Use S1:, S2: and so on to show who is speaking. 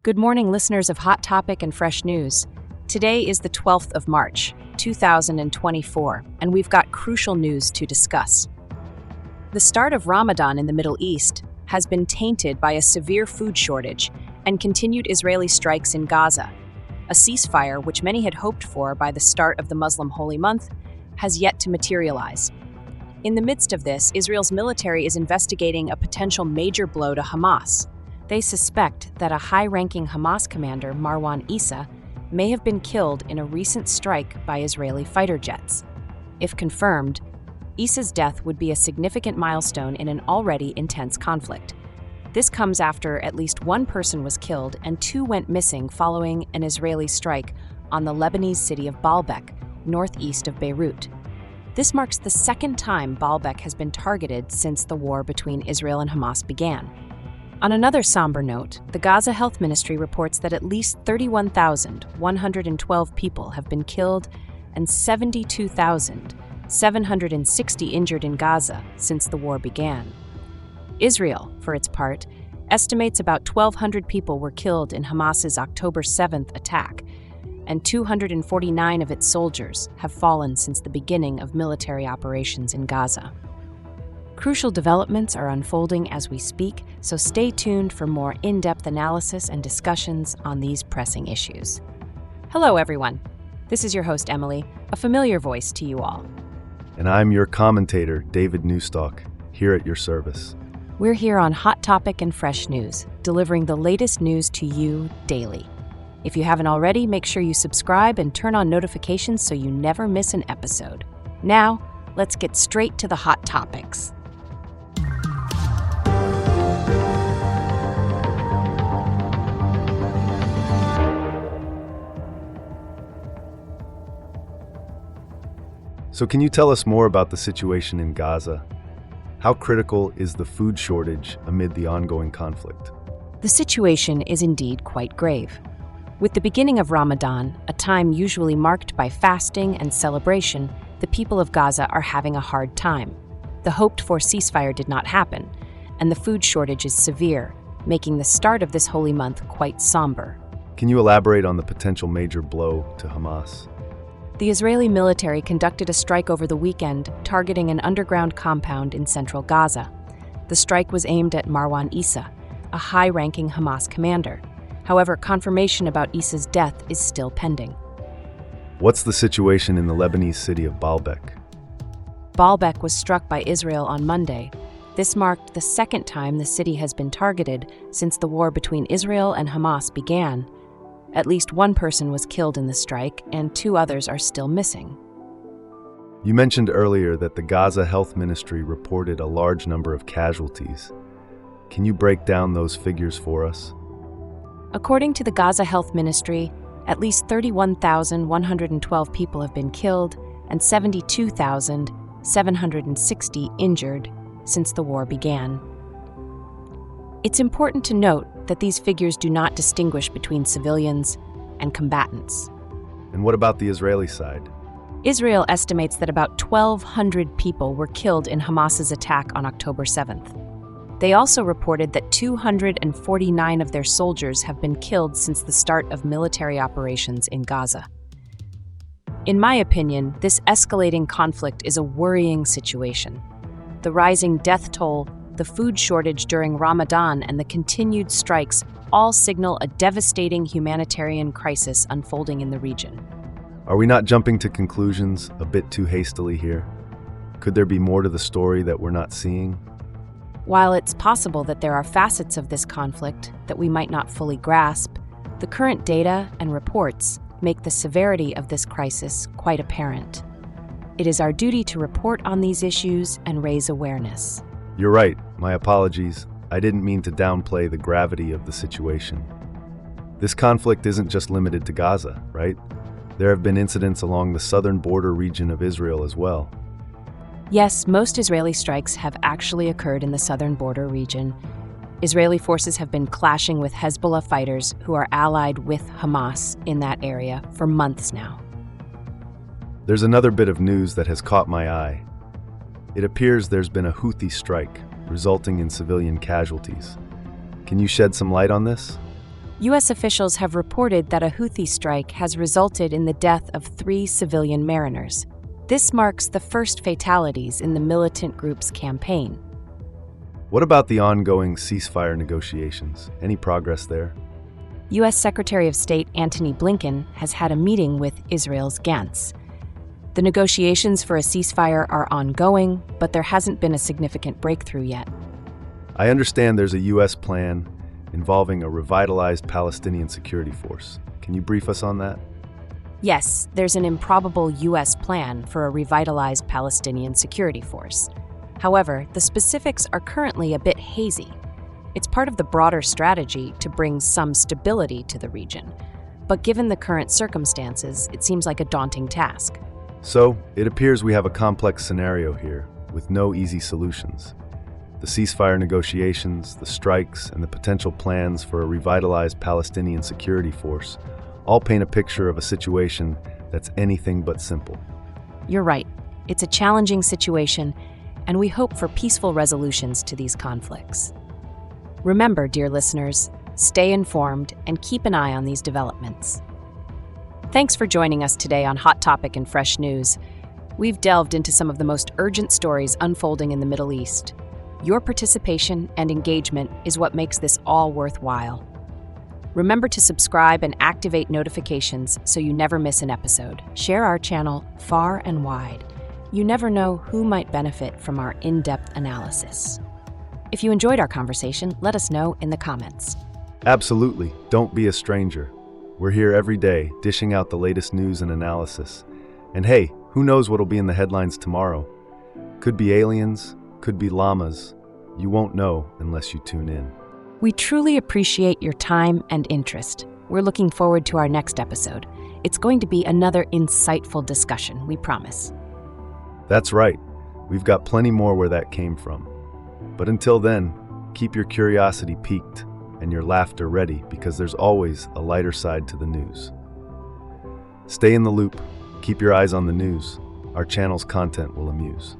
S1: Good morning, listeners of Hot Topic and Fresh News. Today is the 12th of March, 2024, and we've got crucial news to discuss. The start of Ramadan in the Middle East has been tainted by a severe food shortage and continued Israeli strikes in Gaza. A ceasefire, which many had hoped for by the start of the Muslim holy month, has yet to materialize. In the midst of this, Israel's military is investigating a potential major blow to Hamas. They suspect that a high-ranking Hamas commander, Marwan Issa, may have been killed in a recent strike by Israeli fighter jets. If confirmed, Issa's death would be a significant milestone in an already intense conflict. This comes after at least one person was killed and two went missing following an Israeli strike on the Lebanese city of Baalbek, northeast of Beirut. This marks the second time Baalbek has been targeted since the war between Israel and Hamas began. On another somber note, the Gaza Health Ministry reports that at least 31,112 people have been killed and 72,760 injured in Gaza since the war began. Israel, for its part, estimates about 1,200 people were killed in Hamas's October 7th attack, and 249 of its soldiers have fallen since the beginning of military operations in Gaza. Crucial developments are unfolding as we speak, so stay tuned for more in-depth analysis and discussions on these pressing issues. Hello, everyone. This is your host, Emily, a familiar voice to you all.
S2: And I'm your commentator, David Newstock, here at your service.
S1: We're here on Hot Topic and Fresh News, delivering the latest news to you daily. If you haven't already, make sure you subscribe and turn on notifications so you never miss an episode. Now, let's get straight to the hot topics.
S2: So can you tell us more about the situation in Gaza? How critical is the food shortage amid the ongoing conflict?
S1: The situation is indeed quite grave. With the beginning of Ramadan, a time usually marked by fasting and celebration, the people of Gaza are having a hard time. The hoped-for ceasefire did not happen, and the food shortage is severe, making the start of this holy month quite somber.
S2: Can you elaborate on the potential major blow to Hamas?
S1: The Israeli military conducted a strike over the weekend, targeting an underground compound in central Gaza. The strike was aimed at Marwan Issa, a high-ranking Hamas commander. However, confirmation about Issa's death is still pending.
S2: What's the situation in the Lebanese city of Baalbek?
S1: Baalbek was struck by Israel on Monday. This marked the second time the city has been targeted since the war between Israel and Hamas began. At least one person was killed in the strike, and two others are still missing.
S2: You mentioned earlier that the Gaza Health Ministry reported a large number of casualties. Can you break down those figures for us?
S1: According to the Gaza Health Ministry, at least 31,112 people have been killed and 72,760 injured since the war began. It's important to note that these figures do not distinguish between civilians and combatants.
S2: And what about the Israeli side?
S1: Israel estimates that about 1,200 people were killed in Hamas's attack on October 7th. They also reported that 249 of their soldiers have been killed since the start of military operations in Gaza. In my opinion, this escalating conflict is a worrying situation. The rising death toll, the food shortage during Ramadan, and the continued strikes all signal a devastating humanitarian crisis unfolding in the region.
S2: Are we not jumping to conclusions a bit too hastily here? Could there be more to the story that we're not seeing?
S1: While it's possible that there are facets of this conflict that we might not fully grasp, the current data and reports make the severity of this crisis quite apparent. It is our duty to report on these issues and raise awareness.
S2: You're right. My apologies. I didn't mean to downplay the gravity of the situation. This conflict isn't just limited to Gaza, right? There have been incidents along the southern border region of Israel as well.
S1: Yes, most Israeli strikes have actually occurred in the southern border region. Israeli forces have been clashing with Hezbollah fighters who are allied with Hamas in that area for months now.
S2: There's another bit of news that has caught my eye. It appears there's been a Houthi strike, resulting in civilian casualties. Can you shed some light on this?
S1: U.S. officials have reported that a Houthi strike has resulted in the death of 3 civilian mariners. This marks the first fatalities in the militant group's campaign.
S2: What about the ongoing ceasefire negotiations? Any progress there?
S1: U.S. Secretary of State Antony Blinken has had a meeting with Israel's Gantz. The negotiations for a ceasefire are ongoing, but there hasn't been a significant breakthrough yet.
S2: I understand there's a U.S. plan involving a revitalized Palestinian security force. Can you brief us on that?
S1: Yes, there's an improbable U.S. plan for a revitalized Palestinian security force. However, the specifics are currently a bit hazy. It's part of the broader strategy to bring some stability to the region. But given the current circumstances, it seems like a daunting task.
S2: So, it appears we have a complex scenario here, with no easy solutions. The ceasefire negotiations, the strikes, and the potential plans for a revitalized Palestinian security force all paint a picture of a situation that's anything but simple.
S1: You're right. It's a challenging situation, and we hope for peaceful resolutions to these conflicts. Remember, dear listeners, stay informed and keep an eye on these developments. Thanks for joining us today on Hot Topic and Fresh News. We've delved into some of the most urgent stories unfolding in the Middle East. Your participation and engagement is what makes this all worthwhile. Remember to subscribe and activate notifications so you never miss an episode. Share our channel far and wide. You never know who might benefit from our in-depth analysis. If you enjoyed our conversation, let us know in the comments.
S2: Absolutely. Don't be a stranger. We're here every day, dishing out the latest news and analysis. And hey, who knows what'll be in the headlines tomorrow? Could be aliens, could be llamas. You won't know unless you tune in.
S1: We truly appreciate your time and interest. We're looking forward to our next episode. It's going to be another insightful discussion, we promise.
S2: That's right. We've got plenty more where that came from. But until then, keep your curiosity piqued and your laughter ready, because there's always a lighter side to the news. Stay in the loop. Keep your eyes on the news. Our channel's content will amuse.